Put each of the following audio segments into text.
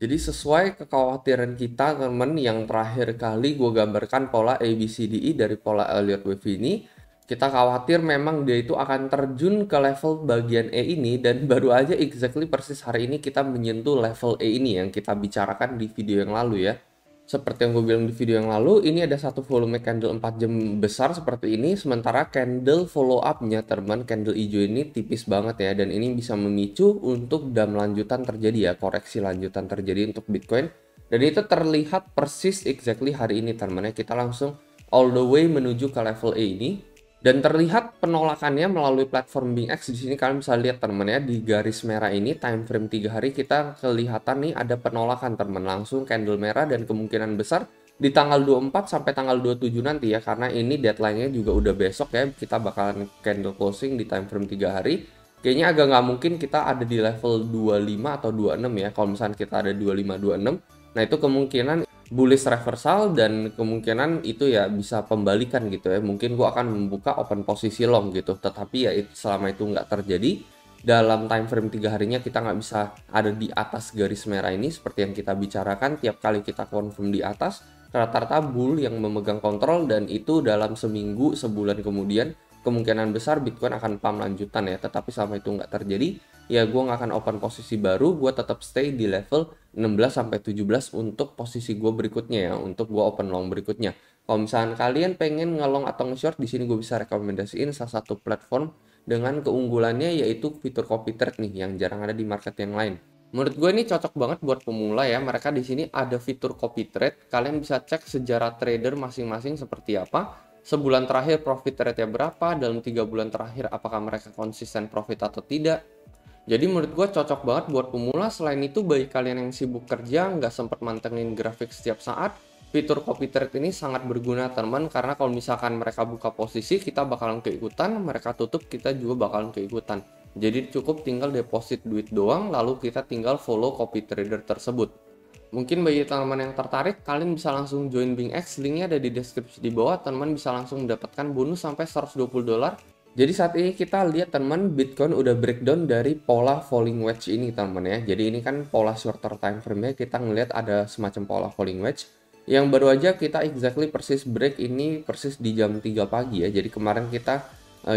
Jadi sesuai kekhawatiran kita teman yang terakhir kali gue gambarkan pola ABCDE dari pola Elliott Wave ini, kita khawatir memang dia itu akan terjun ke level bagian E ini dan baru aja exactly persis hari ini kita menyentuh level E ini yang kita bicarakan di video yang lalu ya. Seperti yang gue bilang di video yang lalu, ini ada satu volume candle 4 jam besar seperti ini, sementara candle follow up-nya teman, candle hijau ini tipis banget ya, dan ini bisa memicu untuk dump lanjutan terjadi ya, koreksi lanjutan terjadi untuk Bitcoin. Dan itu terlihat persis exactly hari ini teman ya, kita langsung all the way menuju ke level E ini. Dan terlihat penolakannya melalui platform BingX. Di sini kalian bisa lihat teman ya, di garis merah ini time frame 3 hari kita kelihatan nih ada penolakan teman, langsung candle merah dan kemungkinan besar di tanggal 24 sampai tanggal 27 nanti ya, karena ini deadline-nya juga udah besok ya, kita bakalan candle closing di time frame 3 hari. Kayaknya agak nggak mungkin kita ada di level 25 atau 26 ya, kalau misalnya kita ada 25 26. Nah, itu kemungkinan bullish reversal dan kemungkinan itu ya bisa pembalikan gitu ya. Mungkin gua akan membuka open posisi long gitu. Tetapi ya selama itu nggak terjadi, dalam time frame 3 harinya kita nggak bisa ada di atas garis merah ini seperti yang kita bicarakan. Tiap kali kita confirm di atas, rata-rata bull yang memegang kontrol, dan itu dalam seminggu, sebulan kemudian kemungkinan besar Bitcoin akan pump lanjutan ya. Tetapi selama itu nggak terjadi, ya gue nggak akan open posisi baru, gue tetap stay di level 16 sampai 17 untuk posisi gue berikutnya ya, untuk gue open long berikutnya. Kalau misalnya kalian pengen ngelong atau nge-short, di sini gue bisa rekomendasiin salah satu platform dengan keunggulannya yaitu fitur copy trade nih yang jarang ada di market yang lain. Menurut gue ini cocok banget buat pemula ya. Mereka di sini ada fitur copy trade. Kalian bisa cek sejarah trader masing-masing seperti apa. Sebulan terakhir profit rate-nya berapa, dalam 3 bulan terakhir apakah mereka konsisten profit atau tidak. Jadi menurut gue cocok banget buat pemula. Selain itu bagi kalian yang sibuk kerja, nggak sempat mantengin grafik setiap saat, fitur copy trade ini sangat berguna teman, karena kalau misalkan mereka buka posisi, kita bakalan keikutan, mereka tutup, kita juga bakalan keikutan. Jadi cukup tinggal deposit duit doang, lalu kita tinggal follow copy trader tersebut. Mungkin bagi teman-teman yang tertarik, kalian bisa langsung join BingX, linknya ada di deskripsi di bawah, teman bisa langsung mendapatkan bonus sampai $120. Jadi saat ini kita lihat teman, Bitcoin udah breakdown dari pola falling wedge ini teman ya. Jadi ini kan pola shorter time frame-nya, kita ngelihat ada semacam pola falling wedge yang baru aja kita exactly persis break ini persis di jam 3 pagi ya. Jadi kemarin kita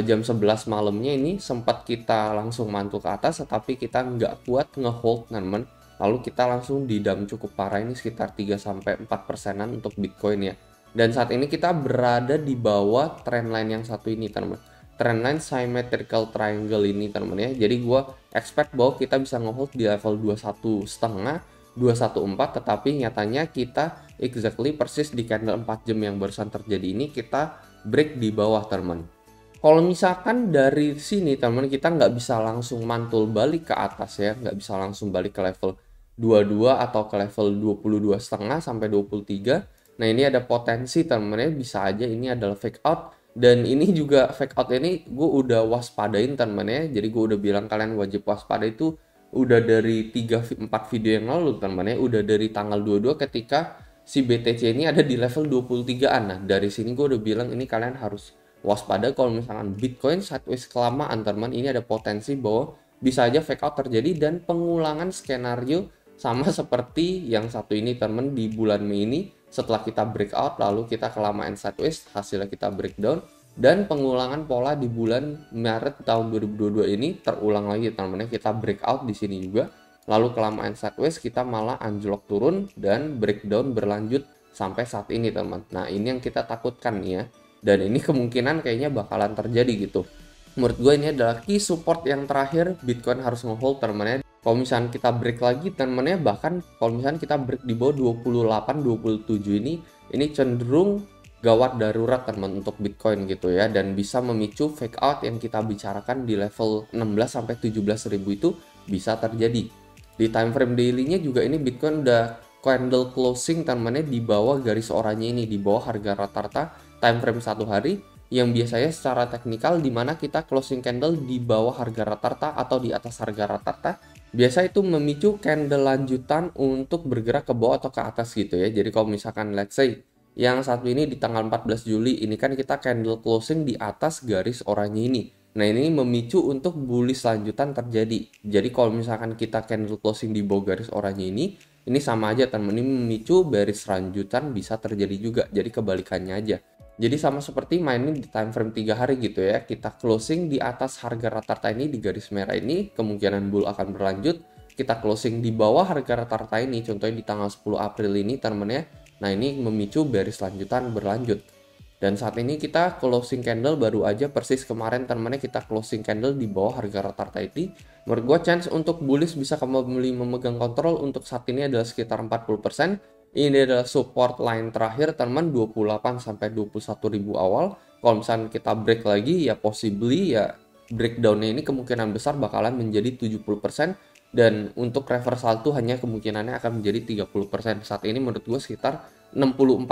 jam 11 malamnya ini sempat kita langsung mantul ke atas, tetapi kita nggak kuat ngehold teman. Lalu kita langsung didam cukup parah ini sekitar 3-4%-an untuk Bitcoin ya. Dan saat ini kita berada di bawah trendline yang satu ini teman, trendline symmetrical triangle ini teman ya. Jadi gue expect bahwa kita bisa ngehold di level 21,5 214, tetapi nyatanya kita exactly persis di candle 4 jam yang barusan terjadi ini kita break di bawah teman. Kalau misalkan dari sini teman kita nggak bisa langsung mantul balik ke atas ya, nggak bisa langsung balik ke level 22 atau ke level 22,5 sampai 23. Nah ini ada potensi teman-teman ya, bisa aja ini adalah fake out. Dan ini juga fake out ini gue udah waspadain teman ya. Jadi gue udah bilang kalian wajib waspada itu udah dari 3-4 video yang lalu teman ya. Udah dari tanggal 22 ketika si BTC ini ada di level 23-an. Nah dari sini gue udah bilang ini kalian harus waspada kalau misalkan Bitcoin sideways kelamaan teman. Ini ada potensi bahwa bisa aja fake out terjadi dan pengulangan skenario sama seperti yang satu ini teman di bulan Mei ini. Setelah kita breakout lalu kita kelamaan sideways, hasilnya kita breakdown, dan pengulangan pola di bulan Maret tahun 2022 ini terulang lagi teman-teman, kita breakout di sini juga, lalu kelamaan sideways kita malah anjlok turun dan breakdown berlanjut sampai saat ini teman. Nah ini yang kita takutkan nih ya, dan ini kemungkinan kayaknya bakalan terjadi gitu. Menurut gue ini adalah key support yang terakhir Bitcoin harus ngehold teman-teman. Kalau misalnya kita break lagi teman-teman, bahkan kalau misalnya kita break di bawah 28-27 ini cenderung gawat darurat teman untuk Bitcoin gitu ya, dan bisa memicu fake out yang kita bicarakan di level 16-17 ribu itu bisa terjadi. Di time frame daily-nya juga ini Bitcoin udah candle closing teman-teman di bawah garis oranye ini, di bawah harga rata-rata time frame 1 hari yang biasanya secara teknikal dimana kita closing candle di bawah harga rata-rata atau di atas harga rata-rata, biasa itu memicu candle lanjutan untuk bergerak ke bawah atau ke atas gitu ya. Jadi kalau misalkan let's say yang satu ini di tanggal 14 Juli ini kan kita candle closing di atas garis oranye ini. Nah ini memicu untuk bullish lanjutan terjadi. Jadi kalau misalkan kita candle closing di bawah garis oranye ini, Ini sama aja teman, ini memicu bearish lanjutan bisa terjadi juga, jadi kebalikannya aja. Jadi sama seperti mainin di time frame 3 hari gitu ya, kita closing di atas harga rata-rata ini di garis merah ini, kemungkinan bull akan berlanjut. Kita closing di bawah harga rata-rata ini, contohnya di tanggal 10 April ini teman ya. Nah ini memicu bearish lanjutan berlanjut. Dan saat ini kita closing candle baru aja persis kemarin teman-teman kita closing candle di bawah harga rata-rata ini. Menurut gue chance untuk bullish bisa kembali memegang kontrol untuk saat ini adalah sekitar 40%. Ini adalah support line terakhir teman 28 sampai 21 ribu awal. Kalau misalnya kita break lagi ya possibly ya breakdownnya ini kemungkinan besar bakalan menjadi 70%. Dan untuk reversal tuh hanya kemungkinannya akan menjadi 30%. Saat ini menurut gue sekitar 60-40,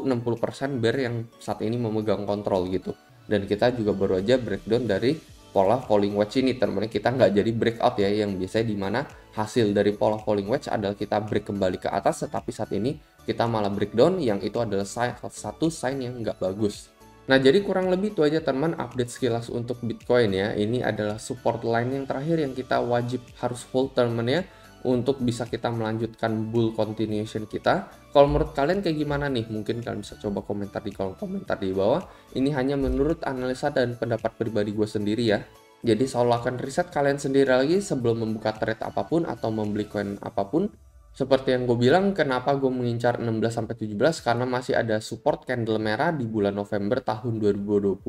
60% bear yang saat ini memegang kontrol gitu. Dan kita juga baru aja breakdown dari pola falling wedge ini. Teman-teman kita nggak jadi breakout ya, yang biasanya dimana hasil dari pola falling wedge adalah kita break kembali ke atas, tetapi saat ini kita malah breakdown, yang itu adalah satu sign yang nggak bagus. Nah, jadi kurang lebih itu aja teman update sekilas untuk Bitcoin ya. Ini adalah support line yang terakhir yang kita wajib harus hold teman ya, untuk bisa kita melanjutkan bull continuation kita. Kalau menurut kalian kayak gimana nih? Mungkin kalian bisa coba komentar di kolom komentar di bawah. Ini hanya menurut analisa dan pendapat pribadi gue sendiri ya. Jadi selalu lakukan riset kalian sendiri lagi sebelum membuka trade apapun atau membeli koin apapun. Seperti yang gue bilang, kenapa gue mengincar 16-17? Karena masih ada support candle merah di bulan November tahun 2020.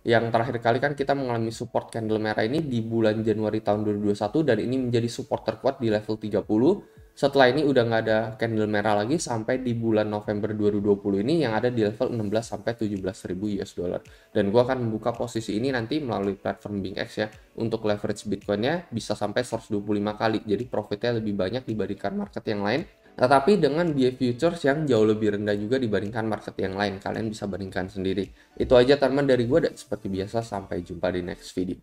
Yang terakhir kali kan kita mengalami support candle merah ini di bulan Januari tahun 2021. Dan ini menjadi support terkuat di level 30. Setelah ini udah nggak ada candle merah lagi sampai di bulan November 2020 ini yang ada di level 16-17 ribu US dollar. Dan gue akan membuka posisi ini nanti melalui platform BingX ya. Untuk leverage Bitcoinnya bisa sampai 125 kali. Jadi profitnya lebih banyak dibandingkan market yang lain. Tetapi dengan biaya futures yang jauh lebih rendah juga dibandingkan market yang lain. Kalian bisa bandingkan sendiri. Itu aja teman dari gue, dan seperti biasa sampai jumpa di next video.